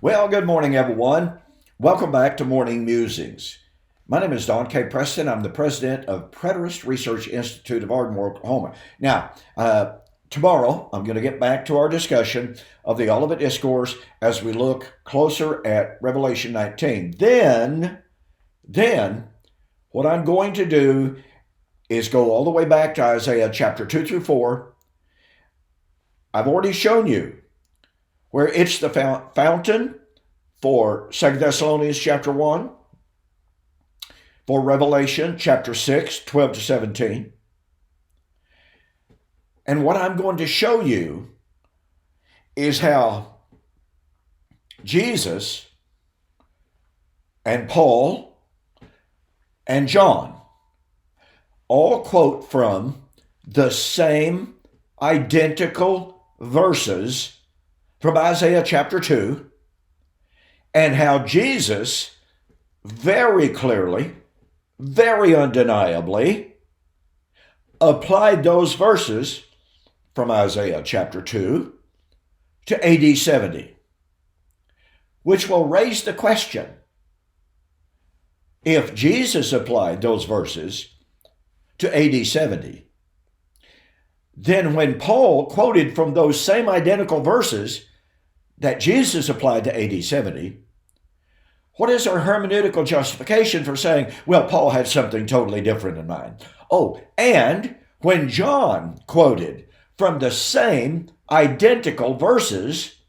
Well, good morning, everyone. Welcome back to Morning Musings. My name is Don K. Preston. I'm the president of Preterist Research Institute of Ardmore, Oklahoma. Now, tomorrow, I'm going to get back to our discussion of the Olivet Discourse as we look closer at Revelation 19. Then, what I'm going to do is go all the way back to Isaiah chapter 2 through 4. I've already shown you where it's the fountain for 2 Thessalonians chapter 1, for Revelation chapter 6, 12 to 17. And what I'm going to show you is how Jesus and Paul and John all quote from the same identical verses from Isaiah chapter 2, and how Jesus very clearly, very undeniably applied those verses from Isaiah chapter 2 to AD 70, which will raise the question: if Jesus applied those verses to AD 70, then when Paul quoted from those same identical verses that Jesus applied to AD 70, what is our hermeneutical justification for saying, well, Paul had something totally different in mind? Oh, and when John quoted from the same identical verses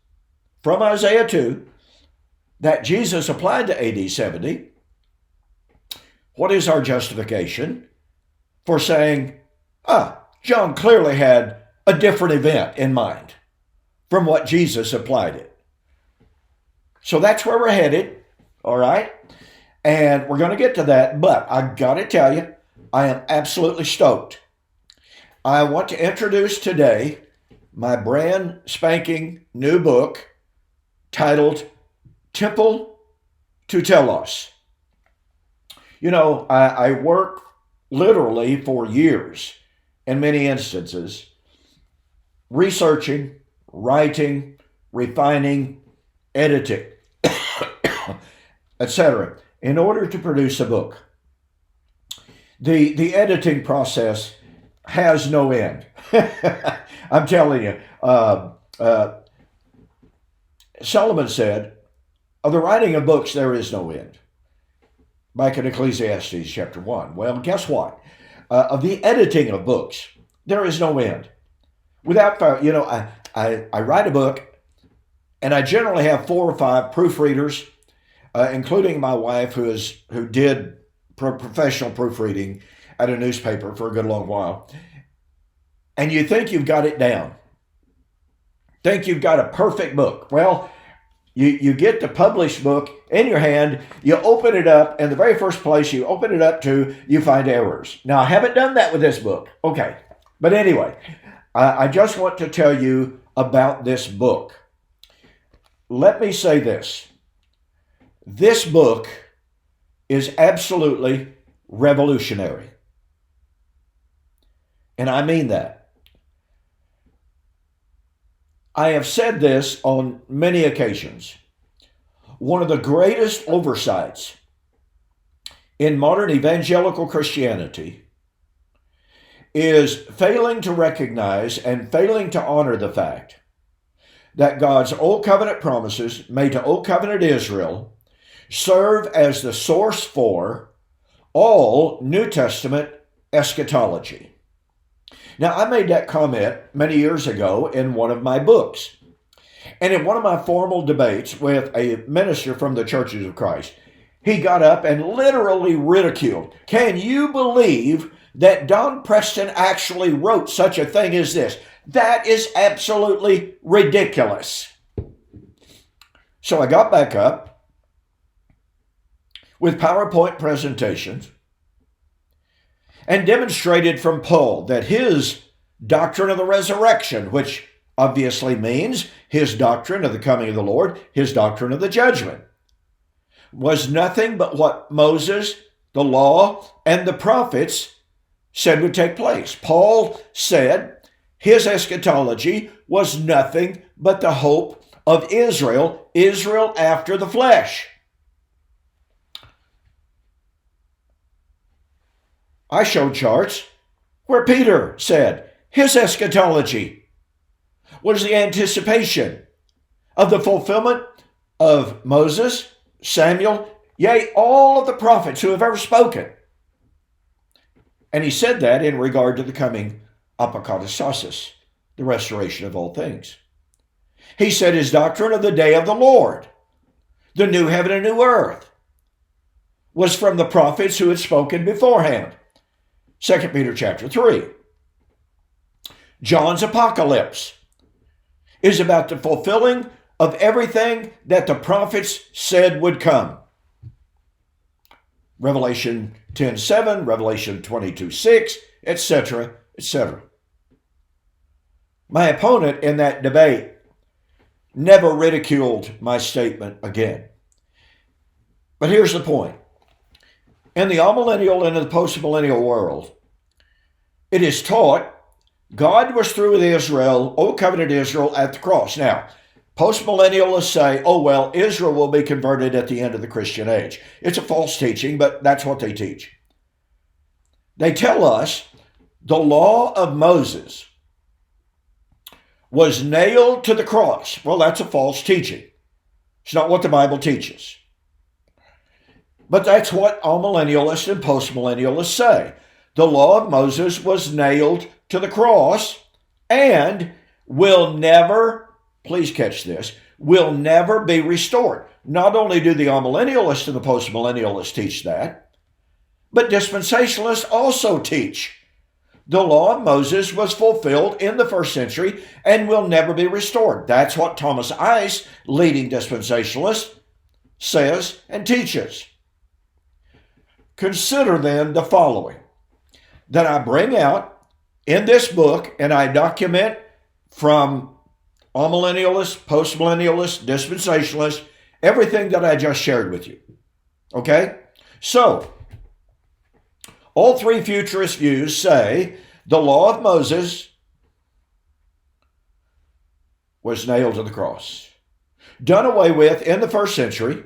from Isaiah 2 that Jesus applied to AD 70, what is our justification for saying, John clearly had a different event in mind from what Jesus applied it? So that's where we're headed, all right? And we're going to get to that, but I got to tell you, I am absolutely stoked. I want to introduce today my brand spanking new book titled Temple to Telos. You know, I work literally for years, in many instances, researching, writing, refining, editing, etc., in order to produce a book. The editing process has no end. I'm telling you. Solomon said, of the writing of books there is no end, back in Ecclesiastes chapter 1. Well, guess what? Of the editing of books, there is no end. Without, I write a book, and I generally have 4 or 5 proofreaders, including my wife, who did professional proofreading at a newspaper for a good long while. And you think you've got it down. Think you've got a perfect book. Well, you get the published book in your hand, you open it up, and the very first place you open it up to, you find errors. Now, I haven't done that with this book. Okay. But anyway, I just want to tell you about this book. Let me say this. This book is absolutely revolutionary. And I mean that. I have said this on many occasions. One of the greatest oversights in modern evangelical Christianity is failing to recognize and failing to honor the fact that God's Old Covenant promises made to Old Covenant Israel serve as the source for all New Testament eschatology. Now, I made that comment many years ago in one of my books. And in one of my formal debates with a minister from the Churches of Christ, he got up and literally ridiculed. Can you believe that Don Preston actually wrote such a thing as this? That is absolutely ridiculous. So I got back up with PowerPoint presentations and demonstrated from Paul that his doctrine of the resurrection, which obviously means his doctrine of the coming of the Lord, his doctrine of the judgment, was nothing but what Moses, the law, and the prophets said would take place. Paul said his eschatology was nothing but the hope of Israel, Israel after the flesh. I showed charts where Peter said his eschatology was the anticipation of the fulfillment of Moses, Samuel, yea, all of the prophets who have ever spoken. And he said that in regard to the coming apokatastasis, the restoration of all things. He said his doctrine of the day of the Lord, the new heaven and new earth, was from the prophets who had spoken beforehand. 2 Peter chapter 3. John's apocalypse is about the fulfilling of everything that the prophets said would come. Revelation 10:7, Revelation 22:6, etc., etc. My opponent in that debate never ridiculed my statement again. But here's the point. In the amillennial and the postmillennial world, it is taught God was through with Israel, Old Covenant Israel, at the cross. Now, postmillennialists say, oh, well, Israel will be converted at the end of the Christian age. It's a false teaching, but that's what they teach. They tell us the law of Moses was nailed to the cross. Well, that's a false teaching. It's not what the Bible teaches. But that's what amillennialists and postmillennialists say. The law of Moses was nailed to the cross and will never, please catch this, will never be restored. Not only do the amillennialists and the postmillennialists teach that, but dispensationalists also teach the law of Moses was fulfilled in the first century and will never be restored. That's what Thomas Ice, leading dispensationalist, says and teaches. Consider then the following that I bring out in this book, and I document from amillennialists, postmillennialists, dispensationalists, everything that I just shared with you. Okay? So, all three futurist views say the law of Moses was nailed to the cross, done away with in the first century,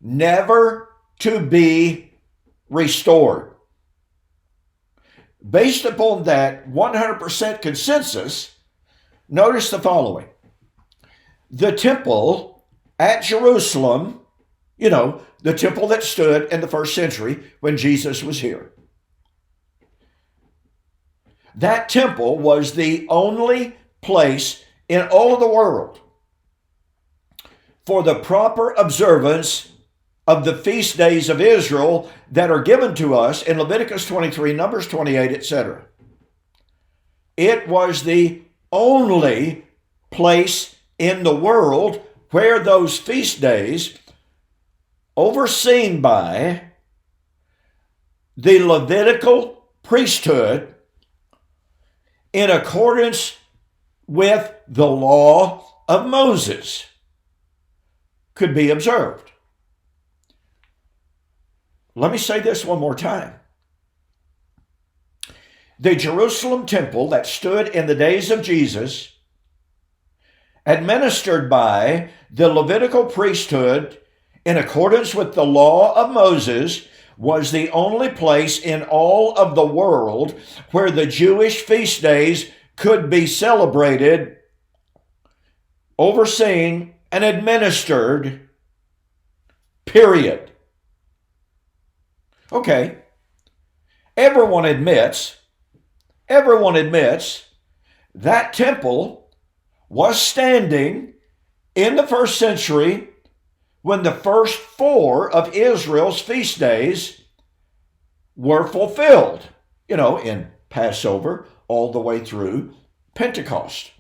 never to be restored. Based upon that 100% consensus, notice the following. The temple at Jerusalem, the temple that stood in the first century when Jesus was here. That temple was the only place in all of the world for the proper observance of the feast days of Israel that are given to us in Leviticus 23, Numbers 28, etc. It was the only place in the world where those feast days, overseen by the Levitical priesthood in accordance with the law of Moses, could be observed. Let me say this one more time. The Jerusalem temple that stood in the days of Jesus, administered by the Levitical priesthood in accordance with the law of Moses, was the only place in all of the world where the Jewish feast days could be celebrated, overseen, and administered, period. Okay, everyone admits that temple was standing in the first century when the first 4 of Israel's feast days were fulfilled, in Passover all the way through Pentecost.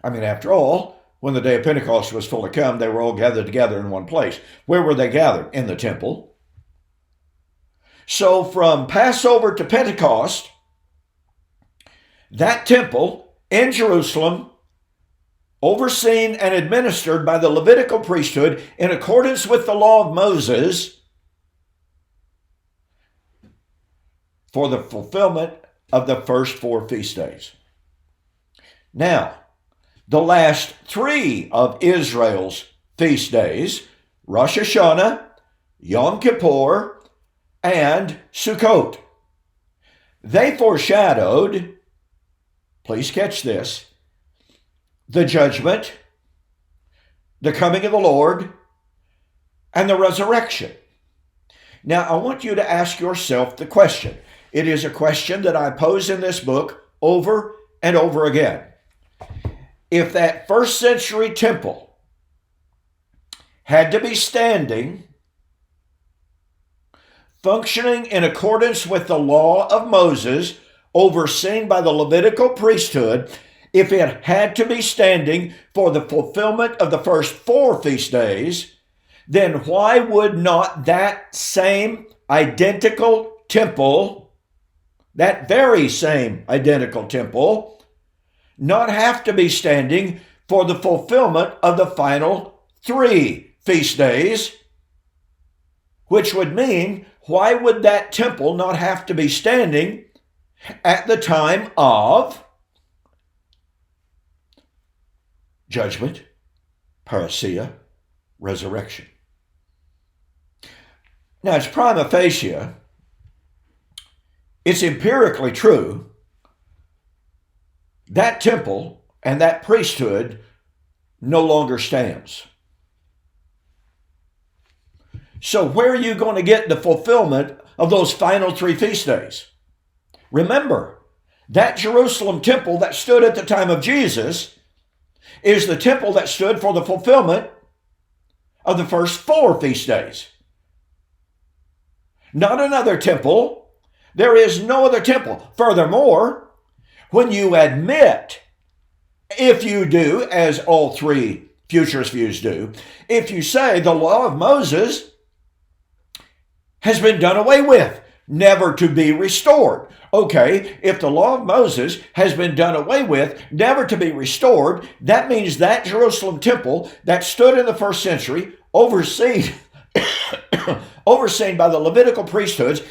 I mean, after all, when the day of Pentecost was fully come, they were all gathered together in one place. Where were they gathered? In the temple. So from Passover to Pentecost, that temple in Jerusalem, overseen and administered by the Levitical priesthood in accordance with the law of Moses, for the fulfillment of the first 4 feast days. Now, the last three of Israel's feast days, Rosh Hashanah, Yom Kippur, and Sukkot. They foreshadowed, please catch this, the judgment, the coming of the Lord, and the resurrection. Now, I want you to ask yourself the question. It is a question that I pose in this book over and over again. If that first century temple had to be standing, functioning in accordance with the law of Moses, overseen by the Levitical priesthood, if it had to be standing for the fulfillment of the first 4 feast days, then why would not that same identical temple, that very same identical temple, not have to be standing for the fulfillment of the final 3 feast days? Which would mean, why would that temple not have to be standing at the time of judgment, parousia, resurrection? Now, it's prima facie, it's empirically true, that temple and that priesthood no longer stands. So where are you going to get the fulfillment of those final 3 feast days? Remember, that Jerusalem temple that stood at the time of Jesus is the temple that stood for the fulfillment of the first 4 feast days. Not another temple. There is no other temple. Furthermore, when you admit, if you do, as all 3 futurist views do, if you say the law of Moses has been done away with, never to be restored. Okay, if the law of Moses has been done away with, never to be restored, that means that Jerusalem temple that stood in the first century, overseen by the Levitical priesthood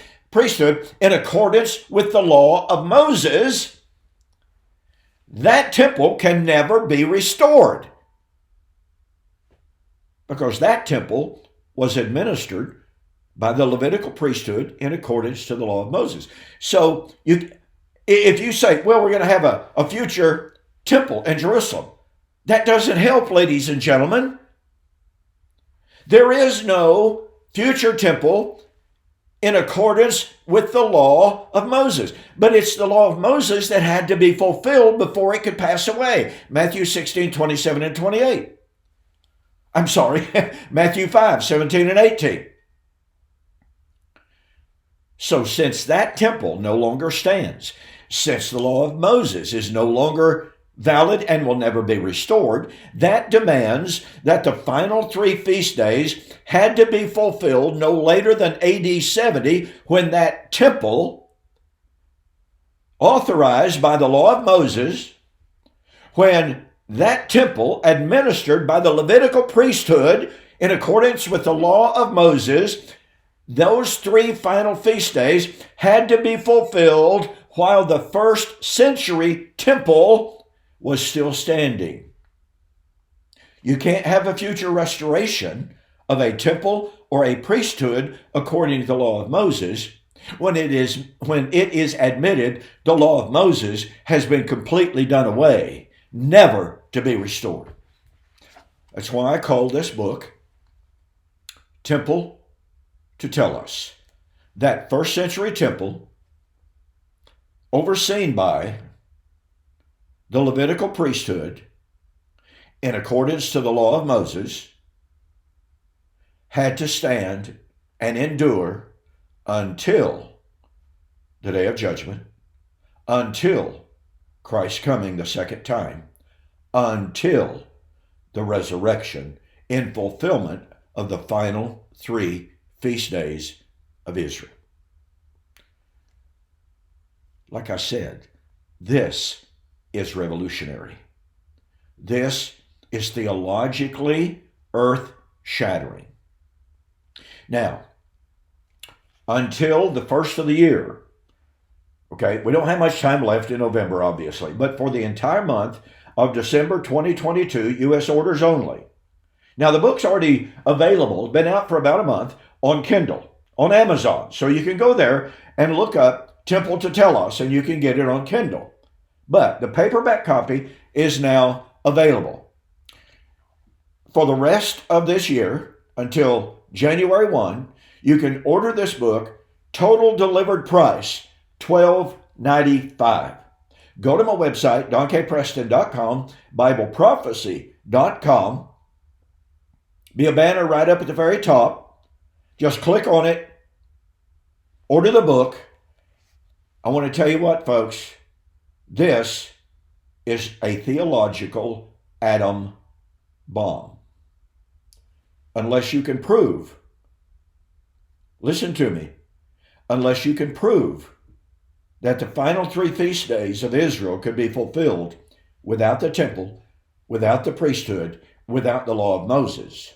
in accordance with the law of Moses, that temple can never be restored, because that temple was administered by the Levitical priesthood in accordance to the law of Moses. So if you say, well, we're going to have a future temple in Jerusalem, that doesn't help, ladies and gentlemen. There is no future temple in accordance with the law of Moses. But it's the law of Moses that had to be fulfilled before it could pass away. Matthew 16, 27 and 28. I'm sorry, Matthew 5, 17 and 18. So since that temple no longer stands, since the law of Moses is no longer valid and will never be restored, that demands that the final 3 feast days had to be fulfilled no later than AD 70, when that temple, authorized by the law of Moses, when that temple administered by the Levitical priesthood in accordance with the law of Moses, those 3 final feast days had to be fulfilled while the first century temple was still standing. You can't have a future restoration of a temple or a priesthood according to the law of Moses when it is admitted the law of Moses has been completely done away, never to be restored. That's why I call this book Temple to Tell Us. That first century temple, overseen by the Levitical priesthood in accordance to the law of Moses, had to stand and endure until the day of judgment, until Christ's coming the second time, until the resurrection, in fulfillment of the final 3 feast days of Israel. Like I said, this is revolutionary. This is theologically earth-shattering. Now, until the first of the year, okay, we don't have much time left in November, obviously, but for the entire month of December 2022, U.S. orders only. Now, the book's already available, been out for about a month on Kindle, on Amazon. So you can go there and look up Temple to Tell Us, and you can get it on Kindle. But the paperback copy is now available. For the rest of this year, until January 1, you can order this book, total delivered price, $12.95. Go to my website, donkpreston.com, BibleProphecy.com. Be a banner right up at the very top. Just click on it. Order the book. I want to tell you what, folks. This is a theological atom bomb. Unless you can prove, listen to me, unless you can prove that the final 3 feast days of Israel could be fulfilled without the temple, without the priesthood, without the law of Moses.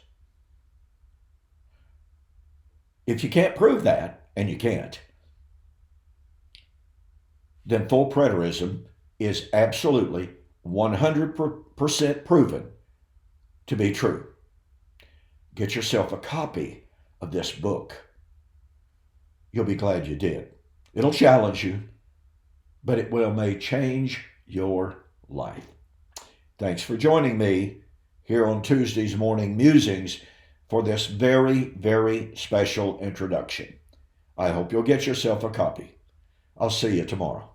If you can't prove that, and you can't, then full preterism is absolutely 100% proven to be true. Get yourself a copy of this book. You'll be glad you did. It'll challenge you, but it may change your life. Thanks for joining me here on Tuesday's Morning Musings for this very, very special introduction. I hope you'll get yourself a copy. I'll see you tomorrow.